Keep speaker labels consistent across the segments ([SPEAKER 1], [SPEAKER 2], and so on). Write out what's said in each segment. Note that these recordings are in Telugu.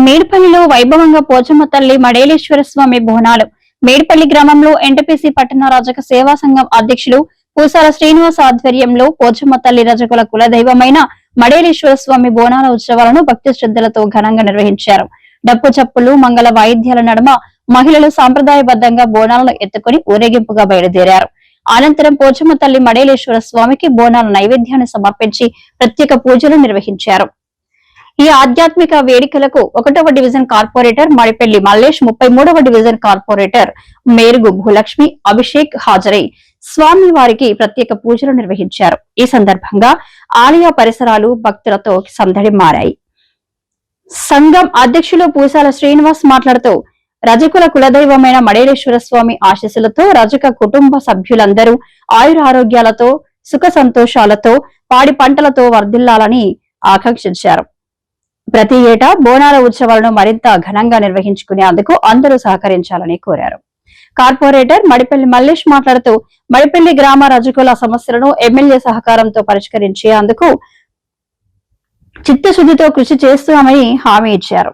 [SPEAKER 1] మేడిపల్లిలో వైభవంగా పోచమ్మ తల్లి మడేలేశ్వర స్వామి బోనాలు. మేడిపల్లి గ్రామంలో ఎన్టీపీసీ పట్టణ రజక సేవా సంఘం అధ్యక్షులు పూసాల శ్రీనివాస్ ఆధ్వర్యంలో పోచమ్మ తల్లి రజకుల కులదైవమైన మడేలేశ్వర స్వామి బోనాల ఉత్సవాలను భక్తి శ్రద్ధలతో ఘనంగా నిర్వహించారు. డప్పు చప్పులు, మంగళ వాయిద్యాల నడుమ మహిళలు సాంప్రదాయబద్దంగా బోనాలను ఎత్తుకుని ఊరేగింపుగా బయలుదేరారు. అనంతరం పోచమ్మ తల్లి మడేలేశ్వర స్వామికి బోనాల నైవేద్యాన్ని సమర్పించి ప్రత్యేక పూజలు నిర్వహించారు. ఈ ఆధ్యాత్మిక వేడుకలకు 1వ డివిజన్ కార్పొరేటర్ మడిపెల్లి మల్లేష్, 33వ డివిజన్ కార్పొరేటర్ మేరుగు భూలక్ష్మి, అభిషేక్ హాజరై స్వామి వారికి ప్రత్యేక పూజలు నిర్వహించారు. ఈ సందర్భంగా ఆలయ పరిసరాలు భక్తులతో సందడి మారాయి. సంఘం అధ్యక్షులు పూసాల శ్రీనివాస్ మాట్లాడుతూ, రజకుల కులదైవమైన మడేలేశ్వర స్వామి ఆశీస్సులతో రజక కుటుంబ సభ్యులందరూ ఆయురారోగ్యాలతో సుఖ సంతోషాలతో పాడి పంటలతో వర్ధిల్లాలని ఆకాంక్షించారు. ప్రతి ఏటా బోనాల ఉత్సవాలను మరింత ఘనంగా నిర్వహించుకునేందుకు అందరూ సహకరించాలని కోరారు. కార్పొరేటర్ మడిపెల్లి మల్లేష్ మాట్లాడుతూ, మడిపెల్లి గ్రామ రజకుల సమస్యలను ఎమ్మెల్యే సహకారంతో పరిష్కరించేందుకు చిత్తశుద్ధితో కృషి చేస్తామని హామీ ఇచ్చారు.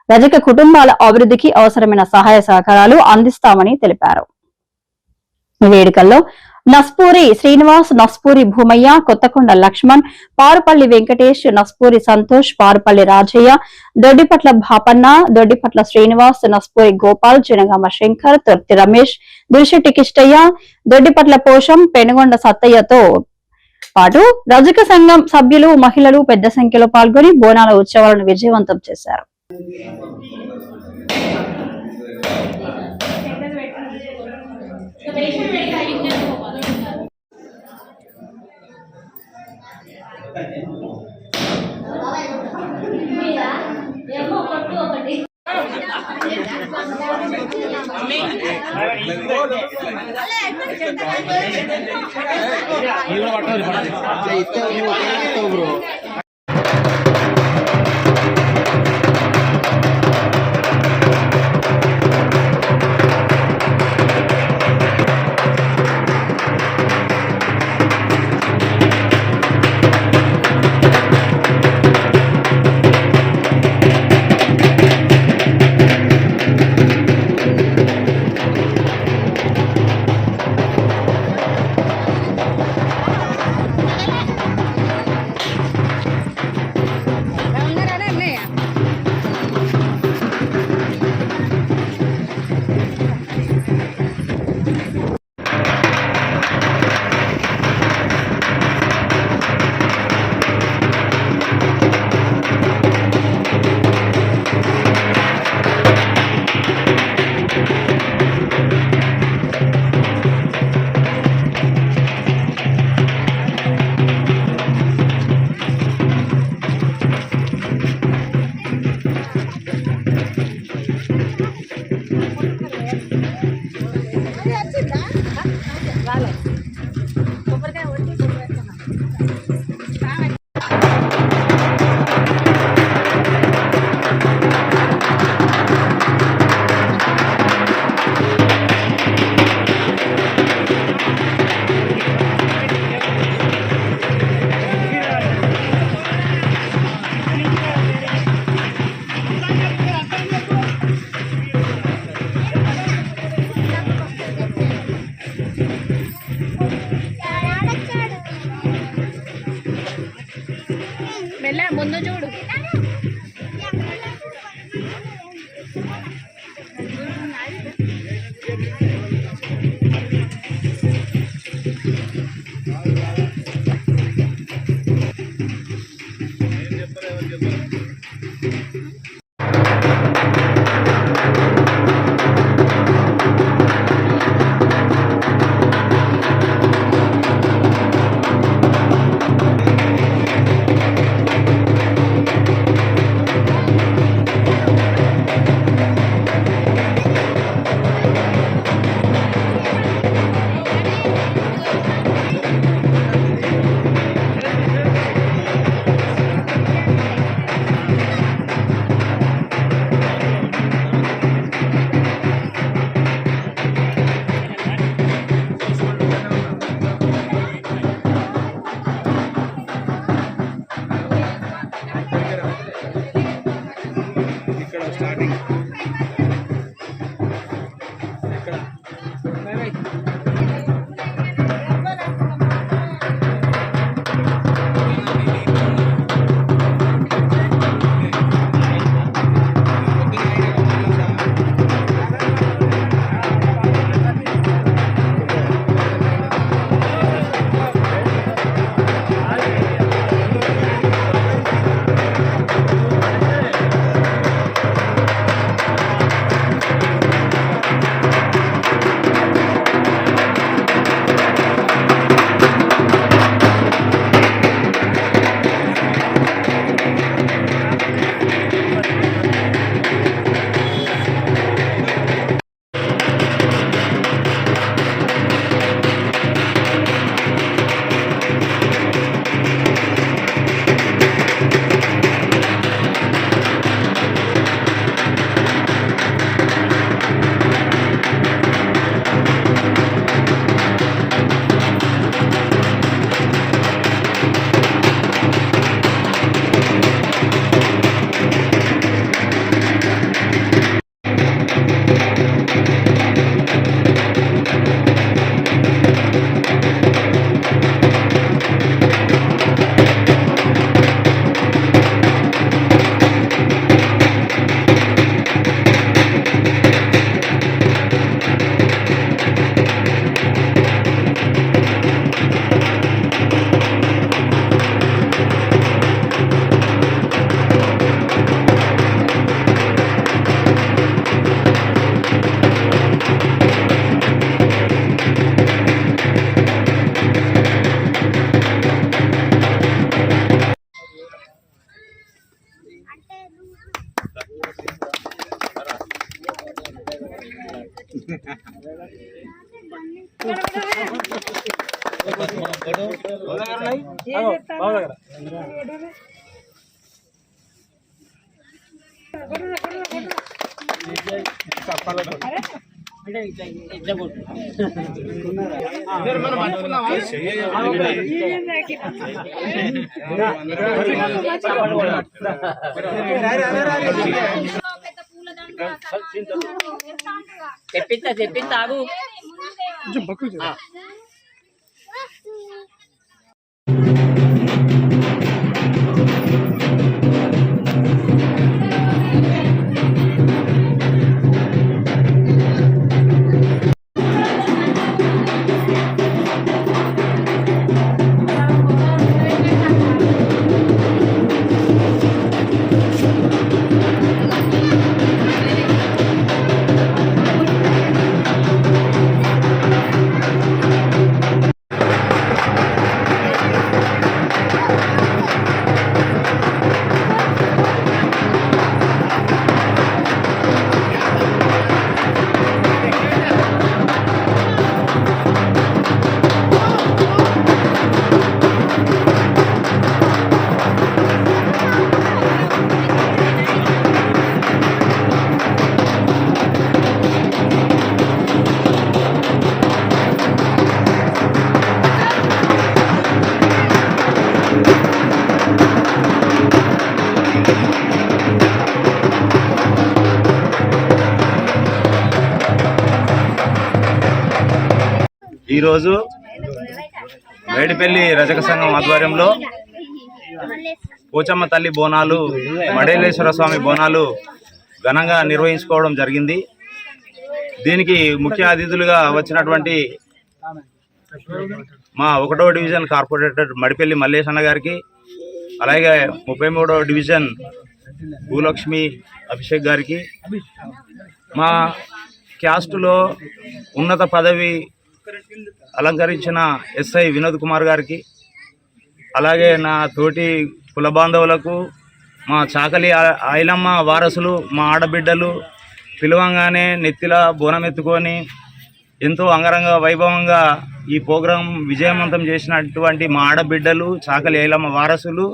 [SPEAKER 1] రజక కుటుంబాల అభివృద్ధికి అవసరమైన సహాయ సహకారాలు అందిస్తామని తెలిపారు. ఈ వేడుకల్లో నస్పూరి శ్రీనివాస్, నస్పూరి భూమయ్య, కొత్తకొండ లక్ష్మణ్, పారుపల్లి వెంకటేష్, నస్పూరి సంతోష్, పారుపల్లి రాజయ్య, దొడ్డిపట్ల భాపన్న, దొడ్డిపట్ల శ్రీనివాస్, నస్పూరి గోపాల్, చినగామ శంకర్, తొర్తి రమేష్, దురిశెట్టి కిష్టయ్య, దొడ్డిపట్ల పోషం, పెనుగొండ సత్తయ్యతో పాటు రజక సంఘం సభ్యులు, మహిళలు పెద్ద సంఖ్యలో పాల్గొని బోనాల ఉత్సవాలను విజయవంతం చేశారు.
[SPEAKER 2] తెప్పిస్తా ఆగు.
[SPEAKER 3] ఈరోజు మేడిపల్లి రజక సంఘం ఆధ్వర్యంలో పోచమ్మ తల్లి బోనాలు, మడేలేశ్వర స్వామి బోనాలు ఘనంగా నిర్వహించుకోవడం జరిగింది. దీనికి ముఖ్య అతిథులుగా వచ్చినటువంటి మా 1వ డివిజన్ కార్పొరేటర్ మడిపల్లి మల్లేశన్న గారికి, అలాగే 33వ డివిజన్ భూలక్ష్మి అభిషేక్ గారికి, మా క్యాస్టులో ఉన్నత పదవి అలంకరించిన ఎస్ఐ వినోద్ కుమార్ గారికి, అలాగే నా తోటి కుల బాంధవులకు, మా చాకలి ఐలమ్మ వారసులు, మా ఆడబిడ్డలు పిలవంగానే నెత్తిల బోనం ఎత్తుకొని ఎంతో అంగరంగ వైభవంగా ఈ ప్రోగ్రాం విజయవంతం చేసినటువంటి మా ఆడబిడ్డలు, చాకలి ఐలమ్మ వారసులు,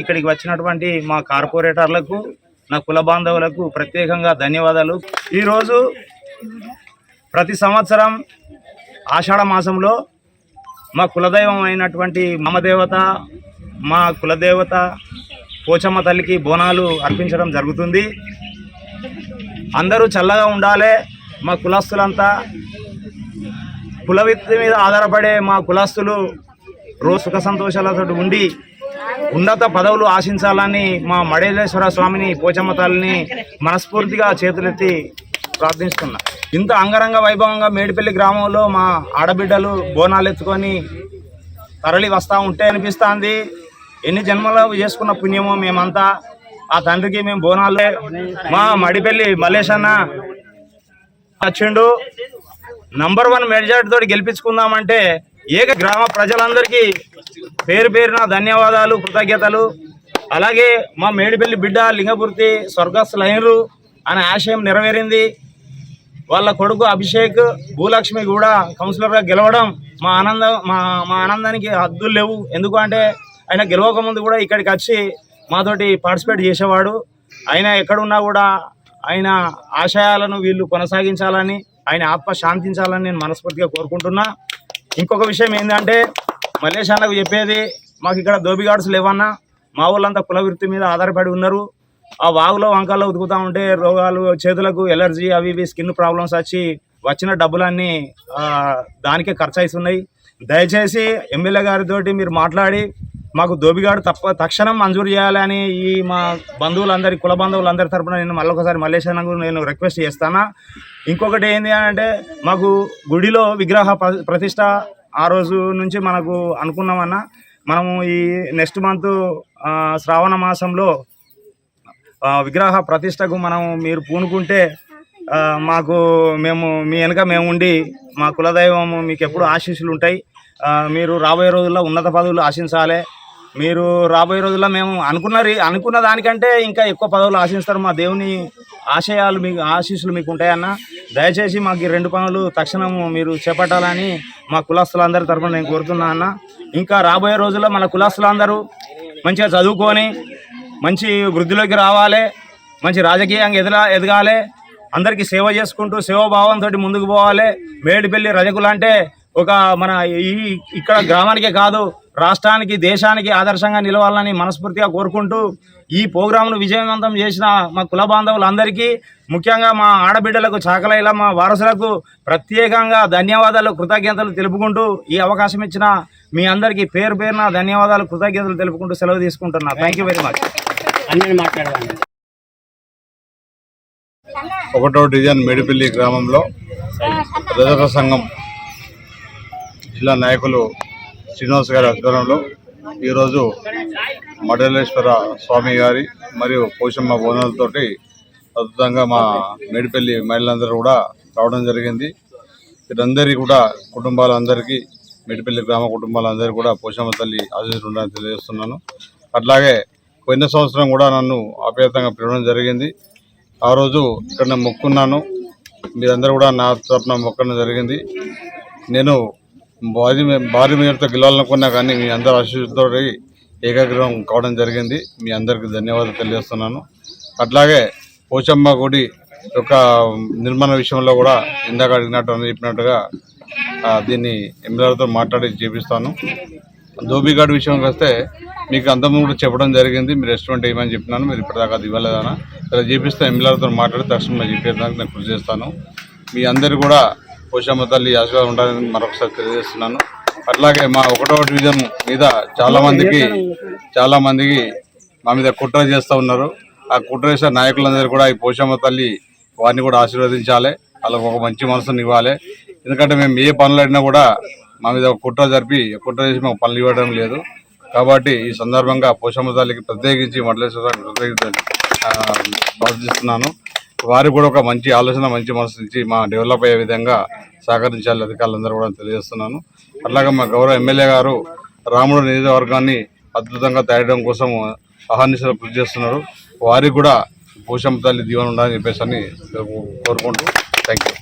[SPEAKER 3] ఇక్కడికి వచ్చినటువంటి మా కార్పొరేటర్లకు, నా కుల బాంధవులకు ప్రత్యేకంగా ధన్యవాదాలు. ఈరోజు ప్రతి సంవత్సరం ఆషాఢ మాసంలో మా కులదైవం అయినటువంటి మమదేవత, మా కులదేవత పోచమ్మ తల్లికి బోనాలు అర్పించడం జరుగుతుంది. అందరూ చల్లగా ఉండాలి. మా కులస్తులంతా కులవృత్తి మీద ఆధారపడే మా కులస్తులు రోజు సుఖ సంతోషాలతో ఉండి ఉన్నత పదవులు ఆశించాలని మా మడేలేశ్వర స్వామిని, పోచమ్మ తల్లిని మనస్ఫూర్తిగా చేతులెత్తి ప్రార్థిస్తున్నా. ఇంత అంగరంగ వైభవంగా మేడిపల్లి గ్రామంలో మా ఆడబిడ్డలు బోనాలు ఎత్తుకొని తరలి వస్తూ ఉంటే అనిపిస్తుంది, ఎన్ని జన్మలు చేసుకున్న పుణ్యమో మేమంతా. ఆ తండ్రికి మేము బోనాలు మా మడిపల్లి మల్లేశన్న వచ్చిండు, నంబర్ 1 మెజార్టీతో గెలిపించుకుందామంటే గ్రామ ప్రజలందరికీ పేరు పేరున ధన్యవాదాలు, కృతజ్ఞతలు. అలాగే మా మేడిపల్లి బిడ్డ లింగపూర్తి స్వర్గస్థులైనరు అనే ఆశయం నెరవేరింది. వాళ్ళ కొడుకు అభిషేక్, భూలక్ష్మి కూడా కౌన్సిలర్గా గెలవడం మా ఆనందానికి హద్దులు లేవు. ఎందుకంటే ఆయన గెలవకముందు కూడా ఇక్కడికి వచ్చి మాతోటి పార్టిసిపేట్ చేసేవాడు. ఆయన ఎక్కడున్నా కూడా ఆయన ఆశయాలను వీళ్ళు కొనసాగించాలని, ఆయన ఆత్మ శాంతించాలని నేను మనస్ఫూర్తిగా కోరుకుంటున్నా. ఇంకొక విషయం ఏంటంటే, మల్లేశాలకు చెప్పేది, మాకు ఇక్కడ దోబిగాడ్స్ లేవన్నా, మా వాళ్ళంతా కుల వృత్తి మీద ఆధారపడి ఉన్నారు. ఆ వాగులో వంకల్లో ఉతుకుతూ ఉంటే రోగాలు, చేతులకు ఎలర్జీ, అవి ఇవి స్కిన్ ప్రాబ్లమ్స్ వచ్చి వచ్చిన డబ్బులన్నీ దానికే ఖర్చు అవుతున్నాయి. దయచేసి ఎమ్మెల్యే గారితో మీరు మాట్లాడి మాకు దోబిగాడు తక్షణం మంజూరు చేయాలని ఈ మా బంధువులందరి, కుల బంధువులందరి తరఫున నేను మళ్ళొకసారి మల్లేశాలకు నేను రిక్వెస్ట్ చేస్తాను. ఇంకొకటి ఏంటి అంటే, మాకు గుడిలో విగ్రహ ప్రతిష్ట ఆ రోజు నుంచి మనకు అనుకున్నామన్నా, మనము ఈ నెక్స్ట్ మంత్ శ్రావణ మాసంలో విగ్రహ ప్రతిష్టకు మీరు పూనుకుంటే మాకు మీ వెనుక మేము ఉండి, మా కులదైవం మీకు ఎప్పుడు ఆశీస్సులు ఉంటాయి. మీరు రాబోయే రోజుల్లో ఉన్నత పదవులు ఆశించాలి. మీరు రాబోయే రోజుల్లో మేము అనుకున్న దానికంటే ఇంకా ఎక్కువ పదవులు ఆశిస్తారు. మా దేవుని ఆశయాలు, మీకు ఆశీస్సులు మీకు ఉంటాయన్న. దయచేసి మాకు ఈ 2 పనులు తక్షణం మీరు చేపట్టాలని మా కులస్తులందరి తరఫున నేను కోరుతున్నా అన్న. ఇంకా రాబోయే రోజుల్లో మన కులస్తులందరూ మంచిగా చదువుకొని మంచి వృద్ధిలోకి రావాలి, మంచి రాజకీయంగా ఎదగాలి, అందరికీ సేవ చేసుకుంటూ సేవాభావంతో ముందుకు పోవాలి. మేడిపల్లి రజకులు అంటే ఒక మన ఇక్కడ గ్రామానికే కాదు రాష్ట్రానికి దేశానికి ఆదర్శంగా నిలవాలని మనస్ఫూర్తిగా కోరుకుంటూ ఈ ప్రోగ్రాంను విజయవంతం చేసిన మా కుల బాంధవులందరికీ, ముఖ్యంగా మా ఆడబిడ్డలకు చాకలైల మా వారసులకు ప్రత్యేకంగా ధన్యవాదాలు కృతజ్ఞతలు తెలుపుకుంటూ ఈ అవకాశం ఇచ్చిన మీ అందరికీ పేరు పేరున ధన్యవాదాలు కృతజ్ఞతలు తెలుపుకుంటూ సెలవు తీసుకుంటున్నా. Thank you very much.
[SPEAKER 4] 1వ డివిజన్ మేడిపల్లి గ్రామంలో రజక సంఘం జిల్లా నాయకులు శ్రీనివాస్ గారి ఆధ్వర్యంలో ఈరోజు మడలేశ్వర స్వామి గారి మరియు పోషమ్మ బోనాలతోటి అద్భుతంగా మా మేడిపల్లి మహిళలందరూ కూడా రావడం జరిగింది. వీరందరికీ కూడా కుటుంబాలందరికీ, మేడిపల్లి గ్రామ కుటుంబాలందరికీ కూడా పోషమ్మ తల్లి ఆశీస్సులు ఉండాలని తెలియజేస్తున్నాను. అట్లాగే పోయిన సంవత్సరం కూడా నన్ను ఆప్యాయంగా పిలవడం జరిగింది. ఆ రోజు ఇక్కడ నేను మొక్కున్నాను, మీరందరూ కూడా నా తరపున మొక్కడం జరిగింది. నేను భారీ మేరతో గెలవాలనుకున్నా కానీ మీ అందరి ఆశీస్సులతో ఏకాగ్రహం కావడం జరిగింది. మీ అందరికీ ధన్యవాదాలు తెలియజేస్తున్నాను. అట్లాగే పోచమ్మ గుడి యొక్క నిర్మాణ విషయంలో కూడా ఇందాక చెప్పినట్టుగా దీన్ని ఎమ్మెల్యేలతో మాట్లాడి చేపిస్తాను. ధోబీఘాట్ విషయంకి వస్తే మీకు అంతకుముందు కూడా చెప్పడం జరిగింది, మీరు రెస్టారెంట్ వేయమని చెప్పినాను, మీరు ఇప్పటిదాకా అది ఇవ్వలేదన్నా. ఇలా చేపిస్తే ఎమ్మెల్యేలతో మాట్లాడి తక్షణం చెప్పేదానికి నేను కృషి చేస్తాను. మీ అందరు కూడా పోషమ్మ తల్లి ఆశీర్వాదం ఉండాలని మరొకసారి తెలియజేస్తున్నాను. అట్లాగే మా 1వ డివిజన్ మీద చాలా మందికి మా మీద కుట్ర చేస్తూ ఉన్నారు. ఆ కుట్ర చేసే నాయకులందరూ కూడా ఈ పోషమ్మ తల్లి వారిని కూడా ఆశీర్వదించాలి, వాళ్ళకు ఒక మంచి మనసుని ఇవ్వాలి. ఎందుకంటే మేము ఏ పనులు అడినా కూడా మా మీద కుట్ర చేసి మాకు పనులు ఇవ్వడం లేదు. కాబట్టి ఈ సందర్భంగా పోషమ్మ తల్లికి ప్రత్యేకించి మడలేశ్వరానికి ప్రత్యేకించి ప్రార్థిస్తున్నాను. వారికి కూడా ఒక మంచి ఆలోచన, మంచి మనసు నుంచి మా డెవలప్ అయ్యే విధంగా సహకరించాలి అధికారులందరూ కూడా తెలియజేస్తున్నాను. అట్లాగే మా గౌరవ ఎమ్మెల్యే గారు రాముడు నియోజకవర్గాన్ని అద్భుతంగా తయారడం కోసం అహర్నిశలు కృషి చేస్తున్నారు. వారికి కూడా పోషమ్మ తల్లి దీవెన ఉండాలని చెప్పేసి కోరుకుంటూ థ్యాంక్ యూ.